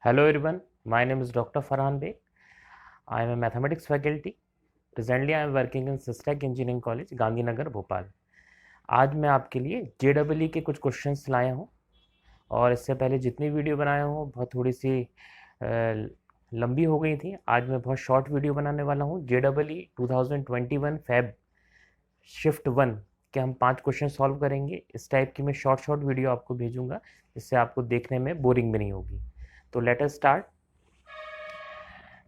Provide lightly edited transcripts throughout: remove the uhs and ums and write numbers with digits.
Hello everyone, my name is Dr. Farhan Beg. I am a mathematics faculty. Presently I am working in Systech Engineering College, Gandhinagar Bhopal. आज मैं आपके लिए JEE के कुछ questions लाया हूँ और इससे पहले जितनी वीडियो बनाया हूँ बहुत थोड़ी सी लंबी हो गई थी। आज मैं बहुत शॉर्ट वीडियो बनाने वाला हूँ। JEE 2021 फैब शिफ्ट 1 के हम 5 क्वेश्चन सॉल्व करेंगे। इस टाइप की मैं शॉर्ट शॉर्ट वीडियो आपको भेजूंगा जिससे आपको देखने में बोरिंग भी नहीं होगी। तो let us start.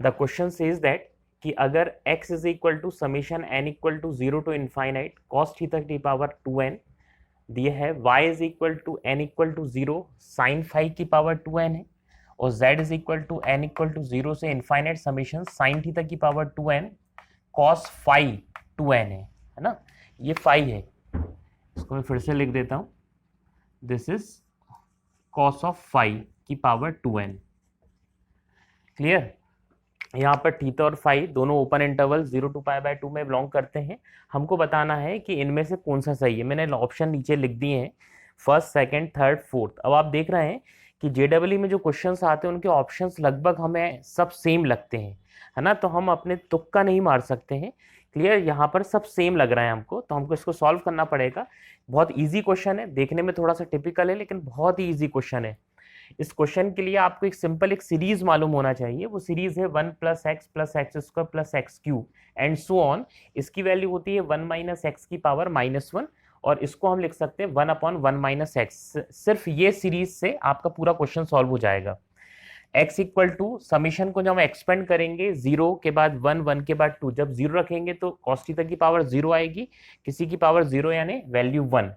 The question says that कि अगर x is equal to summation n equal to 0 to infinite cos theta की पावर 2n दिए है, y is equal to n equal to 0 sin phi की पावर 2n है और z is equal to n equal to 0 से infinite summation sin theta की power 2n cos phi 2n है ना। ये फाई है, इसको मैं फिर से लिख देता हूं। This is cos of phi की पावर 2n। क्लियर। यहाँ पर थीटा और फाई दोनों ओपन इंटरवल 0 टू π/2 में बिलोंग करते हैं। हमको बताना है कि इनमें से कौन सा सही है। मैंने ऑप्शन नीचे लिख दिए हैं, फर्स्ट, सेकंड, थर्ड, फोर्थ। अब आप देख रहे हैं कि JEE में जो क्वेश्चंस आते हैं उनके ऑप्शंस लगभग हमें सब सेम लगते हैं, है ना। तो हम अपने तुक्का नहीं मार सकते हैं। क्लियर। यहाँ पर सब सेम लग रहा है हमको, तो हमको इसको सॉल्व करना पड़ेगा। बहुत ईजी क्वेश्चन है, देखने में थोड़ा सा टिपिकल है लेकिन बहुत ही ईजी क्वेश्चन है। इस क्वेश्चन के लिए आपको एक सिंपल एक सीरीज मालूम होना चाहिए। वो सीरीज है 1 + x + x² + x³ and so on. इसकी वैल्यू होती है 1 - x की पावर -1 और इसको हम लिख सकते हैं 1/1 - x। सिर्फ ये सीरीज से आपका पूरा क्वेश्चन सॉल्व हो जाएगा। x इक्वल टू समीशन को जब हम एक्सपेंड करेंगे 0 के बाद 1, 1 के बाद 2, जब 0 रखेंगे तो cos थीटा की पावर 0 आएगी, किसी की पावर 0 यानी वैल्यू 1।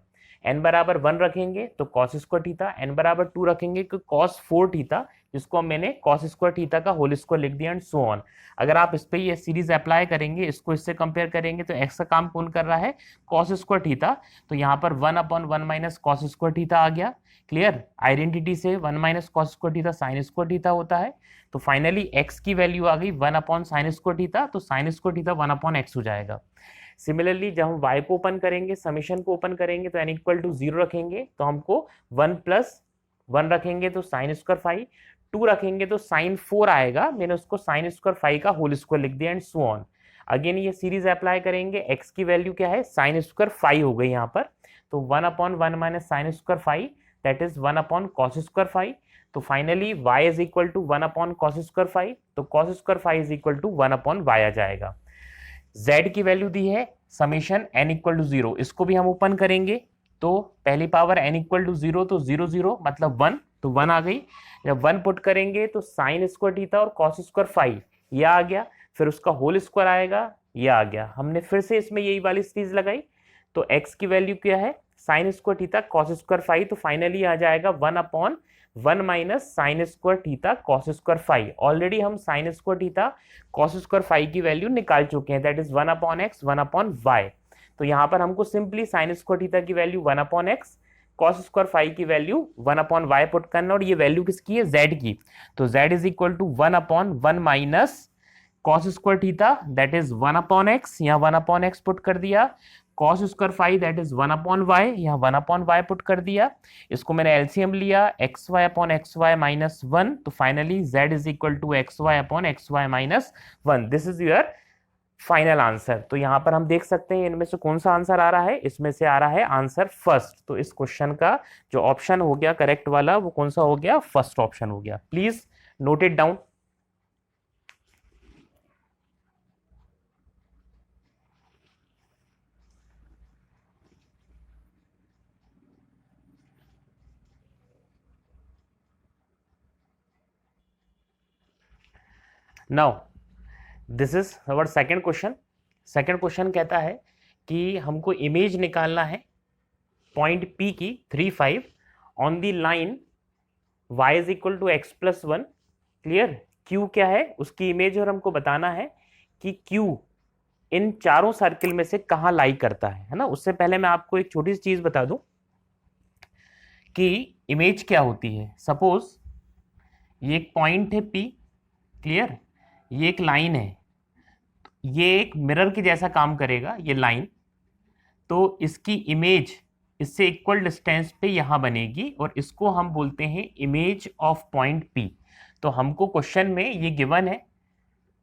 n बराबर 1 रखेंगे तो cos स्क्वायर थीटा, n बराबर 2 रखेंगे तो cos 4 थीटा, जिसको मैंने cos स्क्वायर थीटा का होल स्क्वायर लिख दिया एंड सो ऑन। अगर आप इस पे ये सीरीज अप्लाई करेंगे, इसको इससे कंपेयर करेंगे तो x का काम कौन कर रहा है, cos स्क्वायर थीटा। तो यहाँ पर 1/1 - cos स्क्वायर थीटा आ गया। क्लियर। आइडेंटिटी से 1 - cos square theta sin square theta होता है। तो फाइनली x की वैल्यू आ गई 1/sin स्क्वायर थीटा, तो sin स्क्वायर थीटा 1/x हो जाएगा। सिमिलरली जब हम y को ओपन करेंगे, समीशन को ओपन करेंगे तो n इक्वल टू 0 रखेंगे तो हमको 1 + 1 रखेंगे तो sin स्क्वायर फाई, 2 रखेंगे तो sin 4 आएगा। मैंने उसको sin स्क्वायर फाई का होल स्क्वायर लिख दिया एंड सो ऑन। अगेन ये सीरीज अप्लाई करेंगे, x की वैल्यू क्या है, sin स्क्वायर फाई हो गई यहाँ पर। तो 1/1 - sin square phi that is 1/cos square phi. तो finally y is equal to 1/cos square phi, तो cos square phi is equal to 1/y आ जाएगा। z की वैल्यू दी है समीशन n इक्वल टू 0, इसको भी हम ओपन करेंगे तो पहली पावर n इक्वल टू 0 तो 0 0 मतलब 1, तो 1 आ गई। जब 1 पुट करेंगे तो sin स्क्वायर थीटा और cos स्क्वायर फाई ये आ गया, फिर उसका होल स्क्वायर आएगा, ये आ गया। हमने फिर से इसमें यही वाली सीरीज लगाई तो x की वैल्यू क्या है, sin square theta cos square phi, तो फाइनली आ जाएगा 1/1 - sin square theta cos square phi. Already हम sin square theta cos square phi की वैल्यू निकाल चुके हैं, दैट इज 1/x 1/y। तो यहाँ पर हमको सिंपली sin स्क्वायर थीटा की value 1/x, cos square phi की वैल्यू 1/y पुट करना, और ये वैल्यू किसकी है, z की। तो z is equal to 1/1 - cos square theta that is 1/x, यहाँ 1/x पुट कर दिया, cos square phi that is 1/y, यहाँ 1/y पुट कर दिया। इसको मैंने एलसीएम लिया xy/xy -1, तो finally z is equal to xy/xy -1। This is your final answer. तो यहाँ पर हम देख सकते हैं इनमें से कौन सा आंसर आ रहा है, इसमें से आ रहा है आंसर फर्स्ट। तो इस क्वेश्चन का जो ऑप्शन हो गया करेक्ट वाला वो कौन सा हो गया, फर्स्ट ऑप्शन हो गया। Please note it down. Now this is our second question. Second question कहता है कि हमको इमेज निकालना है पॉइंट P की 3 5 on the line y is equal to x + 1। Clear. Q क्या है, उसकी इमेज, और हमको बताना है कि Q इन चारों सर्किल में से कहाँ लाई करता है ना। उससे पहले मैं आपको एक छोटी सी चीज बता दूं कि इमेज क्या होती है। सपोज ये एक पॉइंट है P, क्लियर, ये एक लाइन है, ये एक मिरर के जैसा काम करेगा ये लाइन। तो इसकी इमेज इससे इक्वल डिस्टेंस पे यहां बनेगी और इसको हम बोलते हैं इमेज ऑफ पॉइंट P। तो हमको क्वेश्चन में ये गिवन है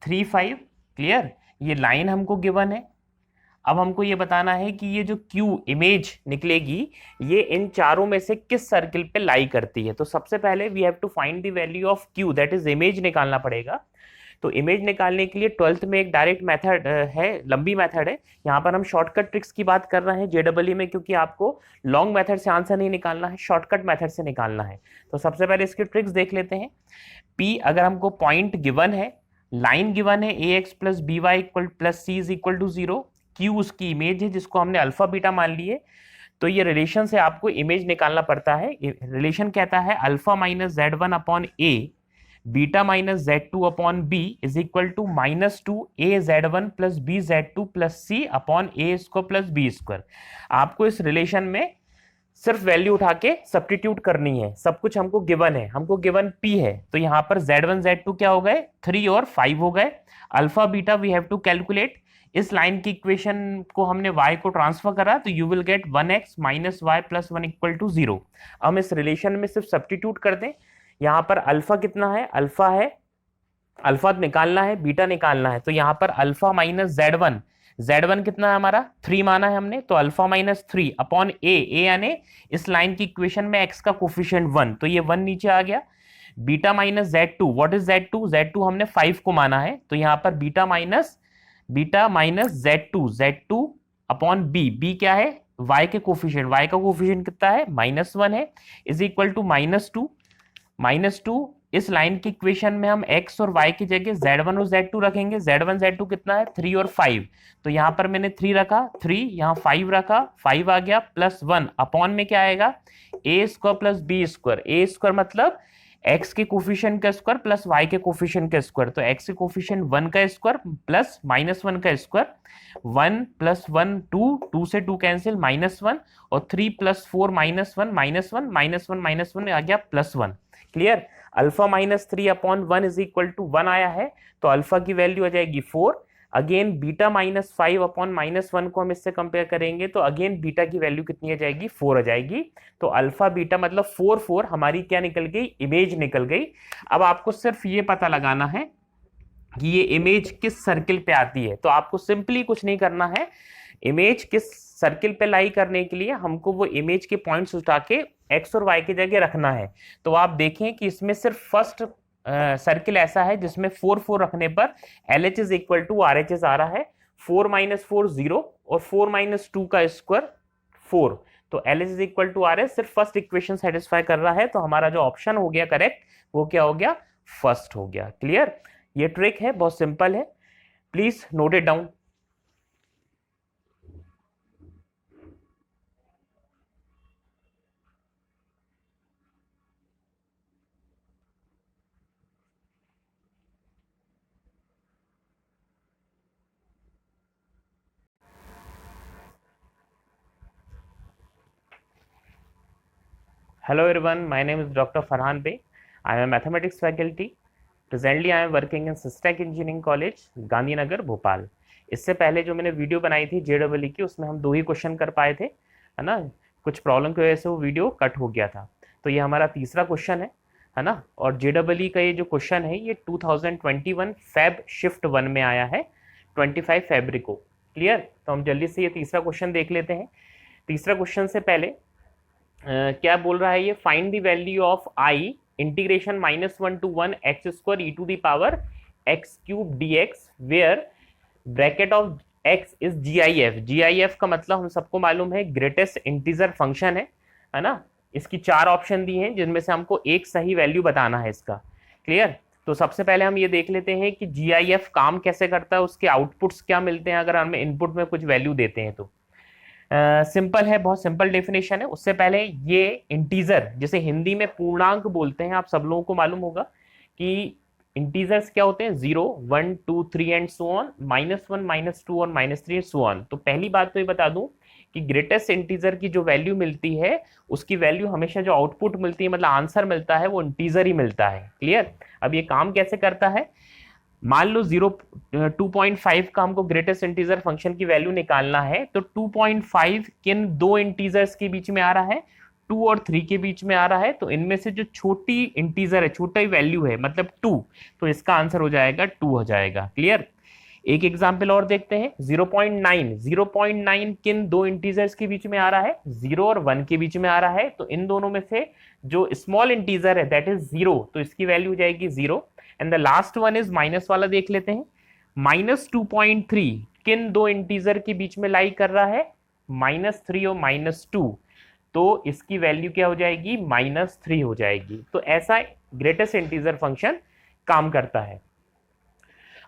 3 5, क्लियर, ये लाइन हमको गिवन है। अब हमको ये बताना है कि ये जो क्यू इमेज निकलेगी ये इन चारों में से किस सर्किल पे लाई करती है। तो सबसे पहले we have to find the value of Q, that is image निकालना पड़ेगा। तो इमेज निकालने के लिए 12th में एक डायरेक्ट मेथड है, लंबी मेथड है। यहाँ पर हम शॉर्टकट ट्रिक्स की बात कर रहे हैं जेडब्ल्यू में, क्योंकि आपको लॉन्ग मेथड से आंसर नहीं निकालना है, शॉर्टकट मेथड से निकालना है। तो सबसे पहले इसकी ट्रिक्स देख लेते हैं। पी अगर हमको पॉइंट गिवन है, लाइन गिवन है A X plus B Y equal plus C is equal to 0, Q उसकी इमेज है जिसको हमने अल्फा बीटा मान लिए। तो ये रिलेशन से आपको इमेज निकालना पड़ता है। रिलेशन कहता है alpha minus Z1 upon A beta minus Z2 upon B is equal to -2 AZ1 plus BZ2 plus C upon A square plus B square. आपको इस रिलेशन में सिर्फ वैल्यू उठा के सब्स्टिट्यूट करनी है। सब कुछ हमको गिवन है, हमको गिवन P है, तो यहाँ पर Z1 Z2 क्या हो गए, 3 और 5 हो गए। Alpha beta we have to calculate. इस लाइन की इक्वेशन को हमने y को ट्रांसफर करा तो you will get 1x minus Y plus 1 equal to 0। हम इस रिलेशन में सिर्फ सब्स्टिट्यूट कर दें। यहाँ पर अल्फा कितना है, अल्फा है, अल्फा निकालना है, बीटा निकालना है। तो यहाँ पर अल्फा माइनस Z1 कितना है हमारा 3 माना है हमने, तो अल्फा माइनस 3 अपॉन ए यानी इस लाइन की इक्वेशन में x का कोफिशिएंट 1, तो ये 1 नीचे आ गया। Beta minus Z2, what is Z2 हमने 5 को माना है, तो यहाँ पर beta minus Z2 upon B क्या है y के कोफिशिएंट, y का कोफिशिएंट कितना है -1 है, इज इक्वल टू -2। इस लाइन की इक्वेशन में हम x और y की जगह Z1 और Z2 रखेंगे। Z1 Z2 कितना है 3 और 5, तो यहाँ पर मैंने 3 रखा, 3 यहाँ 5 रखा, 5 आ गया प्लस 1 अपॉन में क्या आएगा a square plus B square. a square मतलब x के कोफिशिएंट का स्क्वायर प्लस y के कोफिशिएंट का स्क्वायर, तो x के कोफिशिएंट 1 का स्क्वायर प्लस -1 का स्क्वायर। 1 प्लस 1 2 से 2 कैंसिल -1 और 3 प्लस 4 -1 आ गया +1। Clear, alpha minus 3 upon 1 is equal to 1 आया है, तो अल्फा की वैल्यू आ जाएगी 4। अगेन बीटा माइनस 5 अपॉन -1 को हम इससे कंपेयर करेंगे तो अगेन बीटा की वैल्यू कितनी आ जाएगी 4 आ जाएगी। तो अल्फा बीटा मतलब 4 हमारी क्या निकल गई, इमेज निकल गई। अब आपको सिर्फ ये पता लगाना है कि ये इमेज किस सर्किल पे आती है। तो आपको सिंपली कुछ नहीं करना है, इमेज किस सर्किल पे लाई करने के लिए हमको वो इमेज के पॉइंट्स उठा के x और y की जगह रखना है। तो आप देखें कि इसमें सिर्फ फर्स्ट सर्किल ऐसा है जिसमें 4 रखने पर LH is equal to RHS आ रहा है। 4 - 4 0 और 4 - 2 का स्क्वायर 4, तो LH is equal to RH सिर्फ फर्स्ट इक्वेशन सेटिस्फाई कर रहा है। तो हमारा जो ऑप्शन हो गया करेक्ट वो क्या हो गया, फर्स्ट हो गया। क्लियर, ये ट्रिक है, बहुत सिंपल है, please note it down. Hello everyone, my name is Dr. Farhan Bey. I am a mathematics faculty. Presently I am working in SysTech Engineering College, Gandhinagar Bhopal. इससे पहले जो मैंने वीडियो बनाई थी जेडब्ल्यू की, उसमें हम 2 ही क्वेश्चन कर पाए थे, है ना, कुछ प्रॉब्लम की वजह से वो वीडियो कट हो गया था। तो ये हमारा तीसरा क्वेश्चन है ना। और जेडब्ल्यू का ये जो क्वेश्चन है ये 2021 फेब शिफ्ट 1 में आया है 25 फरवरी को। क्लियर, तो हम जल्दी से ये तीसरा क्वेश्चन देख लेते हैं। तीसरा क्वेश्चन से पहले क्या बोल रहा है ये, find the value of i integration -1 to 1 x² e to the power x³ dx where bracket of x is GIF। GIF का मतलब हम सबको मालूम है ग्रेटेस्ट इंटीजर फंक्शन है ना। इसकी 4 ऑप्शन दी हैं जिनमें से हमको एक सही वैल्यू बताना है इसका। क्लियर, तो सबसे पहले हम ये देख लेते हैं कि GIF काम कैसे करता है, उसके आउटपुट्स क्या मिलते हैं अगर हमें इनपुट में कुछ वैल्यू देते हैं तो। सिंपल है, बहुत सिंपल डेफिनेशन है। उससे पहले ये इंटीजर जिसे हिंदी में पूर्णांक बोलते हैं, आप सब लोगों को मालूम होगा कि इंटीजर्स क्या होते हैं 0 1 2 3 एंड सो ऑन, -1 -2 और -3 सो ऑन। तो पहली बात तो ये बता दूं कि ग्रेटेस्ट इंटीजर की जो वैल्यू मिलती है उसकी वैल्यू हमेशा जो आउटपुट मिलती है मतलब आंसर मिलता है वो इंटीजर ही मिलता है। क्लियर, अब ये काम कैसे करता है, मान लो 2.5 का हमको ग्रेटेस्ट इंटीजर फंक्शन की वैल्यू निकालना है, तो 2.5 किन 2 इंटीजर्स के बीच में आ रहा है, 2 और 3 के बीच में आ रहा है, तो इनमें से जो छोटी इंटीजर है, छोटा ही वैल्यू है मतलब 2, तो इसका आंसर हो जाएगा 2 हो जाएगा। क्लियर। एक एग्जाम्पल और देखते हैं। 0.9, 0.9 किन दो इंटीजर्स के बीच में आ रहा है? 0 और 1 के बीच में आ रहा है। तो इन दोनों में से जो स्मॉल इंटीजर है दैट इज 0, तो इसकी वैल्यू हो जाएगी 0। And the last one is minus वाला, देख लेते हैं। -2.3 किन दो इंटीजर के बीच में लाई कर रहा है? -3 और -2, तो इसकी वैल्यू क्या हो जाएगी? -3 हो जाएगी। तो ऐसा ग्रेटेस्ट इंटीजर फंक्शन काम करता है।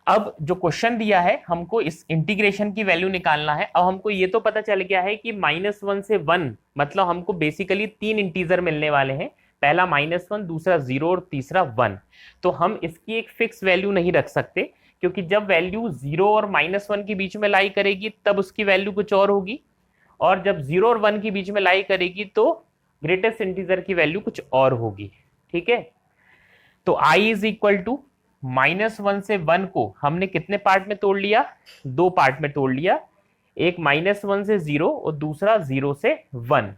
अब जो क्वेश्चन दिया है हमको इस इंटीग्रेशन की वैल्यू निकालना है। अब हमको ये तो पता चल गया है कि -1 से 1 मतलब हमको बेसिकली 3 इंटीजर मिलने वाले हैं, पहला -1, दूसरा 0 और तीसरा 1। तो हम इसकी एक फिक्स वैल्यू नहीं रख सकते, क्योंकि जब वैल्यू 0 और -1 के बीच में लाई करेगी तब उसकी वैल्यू कुछ और होगी, और जब 0 और 1 के बीच में लाई करेगी तो ग्रेटेस्ट इंटीजर की वैल्यू कुछ और होगी। ठीक है। तो i इज इक्वल टू -1 से 1 को हमने कितने पार्ट में तोड़ लिया? 2 पार्ट में तोड़ लिया। एक -1 से 0 और दूसरा 0 से 1।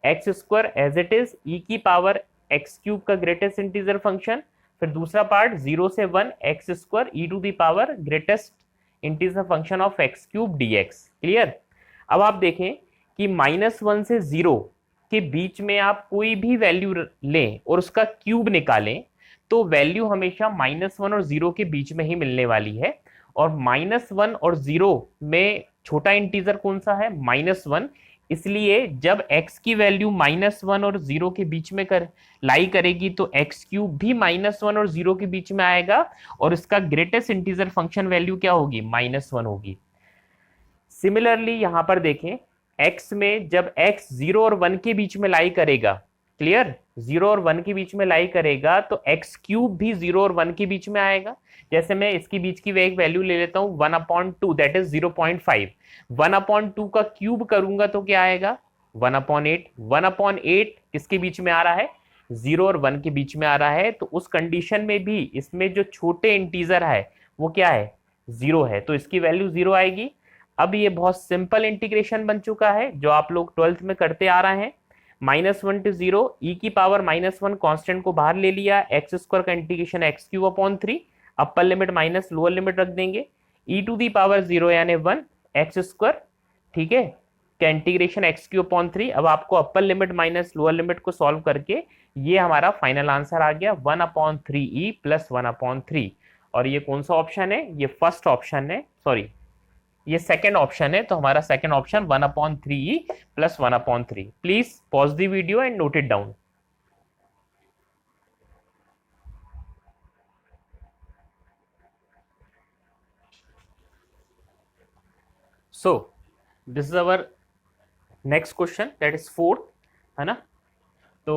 X square as it is e की पावर x क्यूब का ग्रेटेस्ट इंटीजर फंक्शन, फिर दूसरा पार्ट 0 से 1 X square e to the power greatest integer function of x cube dx। Clear. अब आप देखें कि -1 से 0 के बीच में आप कोई भी वैल्यू लें और उसका क्यूब निकालें, तो वैल्यू हमेशा -1 और 0 के बीच में ही मिलने वाली है। और -1 और 0 में छोटा इंटीजर कौन सा है? -1। इसलिए जब x की वैल्यू -1 और 0 के बीच में लाई करेगी तो x क्यूब भी -1 और 0 के बीच में आएगा, और इसका ग्रेटेस्ट इंटीजर फंक्शन वैल्यू क्या होगी? -1 होगी। सिमिलरली यहां पर देखें, x में जब x 0 और 1 के बीच में लाई करेगा, क्लियर, 0 और 1 के बीच में लाई करेगा तो x क्यूब भी 0 और 1 के बीच में आएगा। जैसे मैं इसके बीच की एक वैल्यू ले लेता हूं 1/2, दैट इज 0.5। 1/2 का क्यूब करूंगा तो क्या आएगा? 1/8। 1/8 किसके बीच में आ रहा है? 0 और 1 के बीच में आ रहा है। तो उस कंडीशन में भी इसमें जो छोटे इंटीजर है वो क्या है? 0 है, तो इसकी वैल्यू 0 आएगी। अब ये बहुत सिंपल इंटीग्रेशन बन चुका है जो आप लोग 12th में करते आ रहे हैं। -1 to 0 e की पावर -1 कांस्टेंट को बाहर ले लिया, एक्स स्क्वायर का integration x³ upper limit minus lower limit रख देंगे, e टू दी पावर 0 यानी 1 एक्स स्क्वायर, ठीक है, का इंटीग्रेशन x³। अब आपको upper limit minus lower limit को सॉल्व करके ये हमारा फाइनल आंसर आ गया 1/3e + 1/3। और ये कौन सा ऑप्शन है? ये फर्स्ट ऑप्शन है, सॉरी ये सेकंड ऑप्शन है। तो हमारा second option 1/3e + 1/3। Please pause the video and note it down. So this is our next question, that is 4th, है ना। तो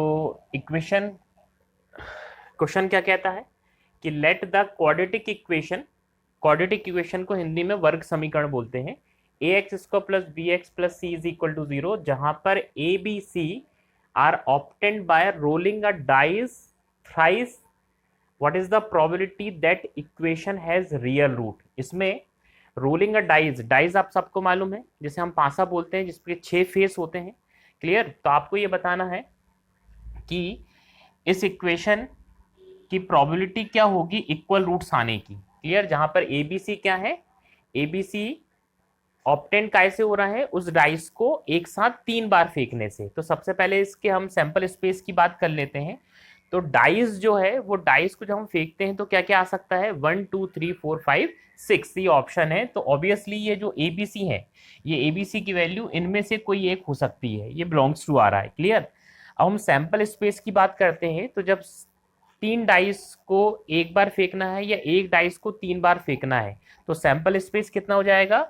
इक्वेशन, क्वेश्चन क्या कहता है कि let the quadratic equation, quadratic equation को हिंदी में वर्ग समीकरण बोलते हैं, ax² + bx + c = 0, जहां पर a b c are obtained by rolling a dice thrice, what is the probability that equation has real root. इसमें रोलिंग अ डाइस, डाइस आप सबको मालूम है जिसे हम पासा बोलते हैं, जिसके 6 फेस होते हैं। क्लियर। तो आपको ये बताना है कि इस इक्वेशन की प्रोबेबिलिटी क्या होगी इक्वल रूट्स आने की। क्लियर। जहां पर ए बी सी क्या है? ए बी सी ऑब्टेन कैसे हो रहा है? उस डाइस को एक साथ 3 बार फेंकने से। तो सबसे पहले इसके हम सैंपल स्पेस की बात कर लेते हैं। तो डाइस जो है वो डाइस को जब हम फेंकते हैं तो क्या क्या आ सकता है? 1 2 3 4 5 6 ये ऑप्शन है। तो ऑब्वियसली ये जो एबीसी है, ये एबीसी की वैल्यू इनमें से कोई एक हो सकती है, ये बिलोंग्स टू आ रहा है। क्लियर। अब हम सैंपल स्पेस की बात करते हैं। तो जब 3 डाइस को एक बार फेंकना है या एक डाइस को 3 बार फेंकना है तो सैंपल स्पेस कितना हो जाएगा?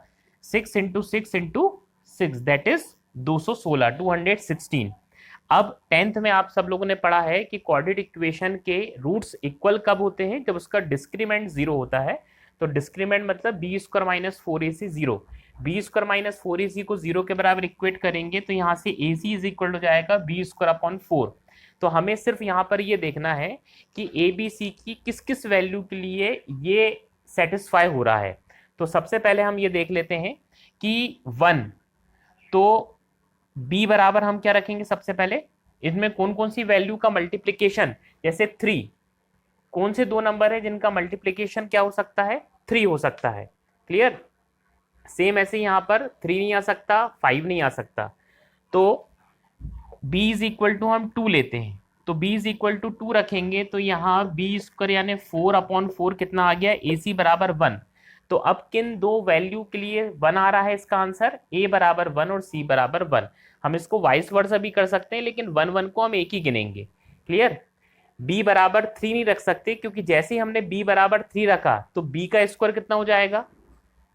6 × 6 × 6, दैट इज 216, 216। अब 10th में आप सब लोगों ने पढ़ा है कि क्वाड्रेटिक इक्वेशन के रूट्स इक्वल कब होते हैं? जब उसका डिस्क्रीमेंट 0 होता है। तो डिस्क्रीमेंट मतलब b² - 4ac 0, b² - 4ac को 0 के बराबर इक्वेट करेंगे तो यहाँ से ac इज इक्वल हो जाएगा b² / 4। तो हमें सिर्फ यहाँ पर ये देखना है कि ए बी सी की किस किस वैल्यू के लिए ये सेटिस्फाई हो रहा है। तो सबसे पहले हम ये देख लेते हैं कि 1, तो b बराबर हम क्या रखेंगे? सबसे पहले इसमें कौन कौन सी वैल्यू का मल्टीप्लीकेशन, जैसे 3, कौन से दो नंबर है जिनका मल्टीप्लीकेशन क्या हो सकता है, 3 हो सकता है। क्लियर। सेम ऐसे यहाँ पर 3 नहीं आ सकता, 5 नहीं आ सकता। तो b इज इक्वल टू हम 2 लेते हैं, तो b इज इक्वल टू 2 रखेंगे, तो यहाँ b स्क्वायर यानी 4/4 कितना आ गया, ac बराबर 1। तो अब किन दो वैल्यू के लिए 1 आ रहा है, इसका आंसर a बराबर 1 और c बराबर 1। हम इसको वाइस वर्सा भी कर सकते हैं, लेकिन 1 1 को हम एक ही गिनेंगे। क्लियर। b बराबर 3 नहीं रख सकते, क्योंकि जैसे ही हमने b बराबर 3 रखा तो b का स्क्वायर कितना हो जाएगा,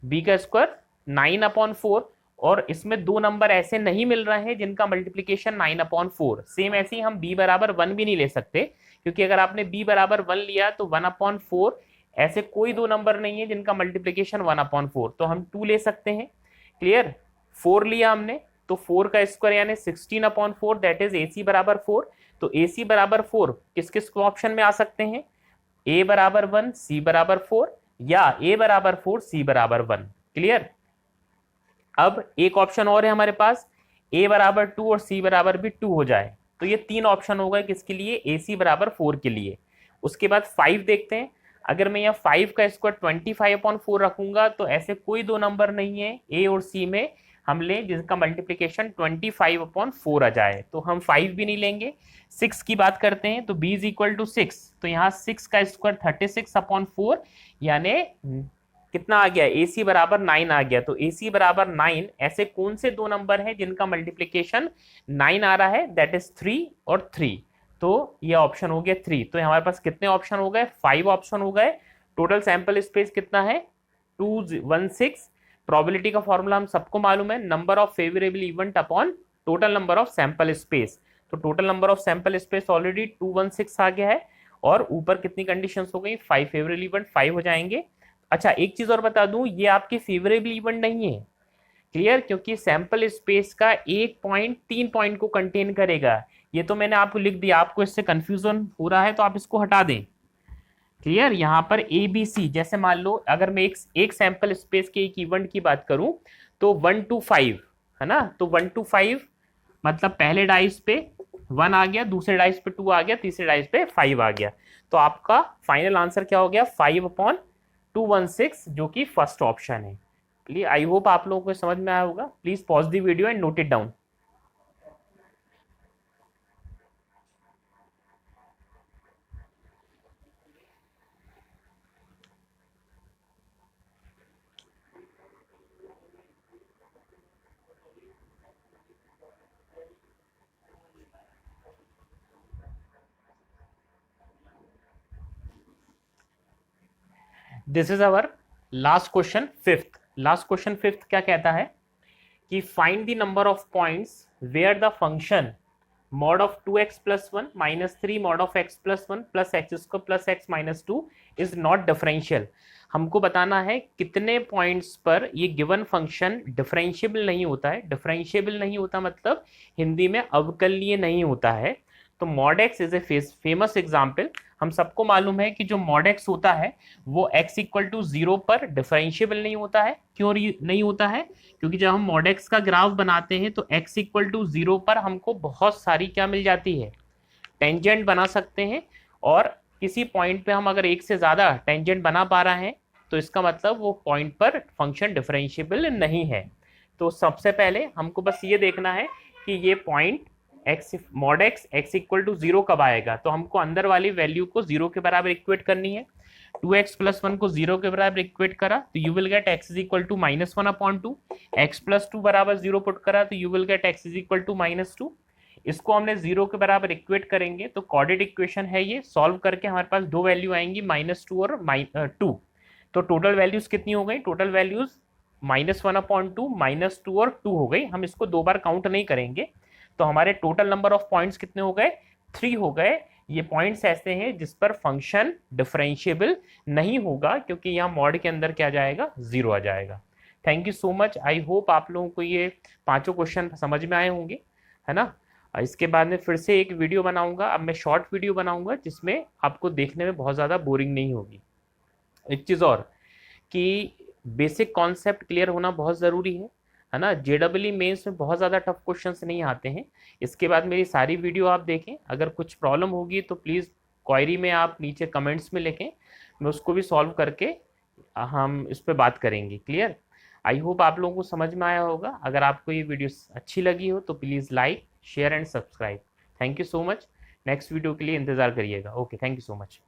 b का स्क्वायर 9/4, और इसमें दो नंबर ऐसे नहीं मिल रहे हैं जिनका मल्टीप्लीकेशन 9/4। सेम ऐसे ही हम b बराबर 1 भी नहीं ले सकते, क्योंकि अगर आपने b बराबर 1 लिया तो 1/4, ऐसे कोई दो नंबर नहीं है जिनका मल्टीप्लीकेशन 1/4, तो हम 2 ले सकते हैं। क्लियर। 4 लिया हमने, तो 4 का स्क्वायर यानी 16/4, दैट इज ac बराबर 4। तो ac बराबर 4 किस किस ऑप्शन में आ सकते हैं, a बराबर 1 c बराबर 4, या a बराबर 4 c बराबर 1। क्लियर। अब एक ऑप्शन और है हमारे पास, a बराबर 2 और c बराबर भी 2 हो जाए, तो ये 3 ऑप्शन हो गए किसके लिए, ac बराबर 4 के लिए। उसके बाद 5 देखते हैं, अगर मैं यहाँ 5 का स्क्वायर 25/4 रखूंगा, तो ऐसे कोई दो नंबर नहीं है a और c में हम ले जिसका मल्टीप्लीकेशन 25/4 आ जाए, तो हम 5 भी नहीं लेंगे। 6 की बात करते हैं, तो b इज इक्वल टू 6, तो यहाँ 6 का स्क्वायर 36/4 यानी कितना आ गया, AC बराबर 9 आ गया। तो AC बराबर 9, ऐसे कौन से दो नंबर हैं जिनका मल्टीप्लीकेशन 9 आ रहा है, दैट इज 3 और 3। तो ये ऑप्शन हो गया 3। तो हमारे पास कितने ऑप्शन हो गए, 5 ऑप्शन हो गए। टोटल सैंपल स्पेस कितना है, 216। प्रोबेबिलिटी का फॉर्मूला हम सबको मालूम है, number of favourable event upon total number of sample space. तो total number of sample space already 216 आ गया है, और ऊपर कितनी कंडीशंस हो गई, 5 फेवरेबल इवेंट 5 हो जाएंगे। अच्छा, एक चीज और बता दूं, ये आपके फेवरेबल इवेंट नहीं है। क्लियर। क्योंकि सैंपल स्पेस का एक पॉइंट 3 पॉइंट को कंटेन करेगा। ये तो मैंने आपको लिख दिया, आपको इससे कंफ्यूजन हो रहा है तो आप इसको हटा दें। क्लियर। यहाँ पर ए बी सी, जैसे मान लो अगर मैं एक सैंपल स्पेस के एक इवेंट की बात करूं, तो 1 to 5 है ना, तो 1 to 5 मतलब पहले डाइस पे 1 आ गया, दूसरे डाइस पे 2 आ गया, तीसरे डाइस पे 5 आ गया। तो आपका फाइनल आंसर क्या हो गया, 5/216, जो कि फर्स्ट ऑप्शन है। प्लीज, आई होप आप लोगों को समझ में आया होगा। Please pause the video and note it down. This is our last question, fifth. Last question fifth क्या कहता है कि find the number of points where the function mod of 2x plus 1 minus 3 mod of x plus 1 plus x square plus x minus 2 is not differential। हमको बताना है कितने points पर ये गिवन फंक्शन डिफरेंशिएबल नहीं होता है। डिफरेंशिएबल नहीं होता मतलब हिंदी में अवकलनीय नहीं होता है। तो mod x is a famous example. हम सबको मालूम है कि जो mod x होता है वो x इक्वल टू 0 पर डिफरेंशिएबल नहीं होता है। क्यों नहीं होता है, क्योंकि जब हम mod x का ग्राफ बनाते हैं तो x इक्वल टू 0 पर हमको बहुत सारी क्या मिल जाती है, टेंजेंट बना सकते हैं। और किसी पॉइंट पे हम अगर एक से ज़्यादा टेंजेंट बना पा रहे हैं तो इसका मतलब वो पॉइंट पर फंक्शन डिफरेंशिएबल नहीं है। तो सबसे पहले हमको बस ये देखना है कि ये पॉइंट x mod x इक्वल टू 0 कब आएगा। तो हमको अंदर वाली वैल्यू को 0 के बराबर इक्वेट करनी है। 2x प्लस 1 को 0 के बराबर इक्वेट करा तो you will get x is equal to -1/2। x plus 2 बराबर 0 पुट करा तो you will get x is equal to -2। इसको हमने 0 के बराबर इक्वेट करेंगे तो कोऑर्डिनेट इक्वेशन है ये, सॉल्व करके हमारे पास दो वैल्यू आएंगी -2 और 2। तो टोटल वैल्यूज कितनी हो गई, टोटल वैल्यूज -1/2 -2 और 2 हो गई। हम इसको दो बार काउंट नहीं करेंगे। तो हमारे टोटल नंबर ऑफ पॉइंट्स कितने हो गए, 3 हो गए। ये पॉइंट्स ऐसे हैं जिस पर फंक्शन डिफरेंशिएबल नहीं होगा, क्योंकि यहाँ मॉड के अंदर क्या जाएगा, 0 आ जाएगा। Thank you so much. I hope आप लोगों को ये पांचों क्वेश्चन समझ में आए होंगे, है ना। इसके बाद में फिर से एक वीडियो बनाऊंगा। अब मैं शॉर्ट वीडियो बनाऊंगा जिसमें आपको देखने में बहुत ज़्यादा बोरिंग नहीं होगी। एक चीज़ और कि बेसिक कॉन्सेप्ट क्लियर होना बहुत ज़रूरी है है ना। JEE मेंस में बहुत ज़्यादा टफ क्वेश्चंस नहीं आते हैं। इसके बाद मेरी सारी वीडियो आप देखें, अगर कुछ प्रॉब्लम होगी तो प्लीज़ क्वेरी में आप नीचे कमेंट्स में लिखें, मैं उसको भी सॉल्व करके हम इस पर बात करेंगे। क्लियर? आई होप आप लोगों को समझ में आया होगा। अगर आपको ये वीडियो अच्छी लगी हो तो please like share and subscribe. Thank you so much. Next video के लिए इंतज़ार करिएगा। Okay, thank you so much.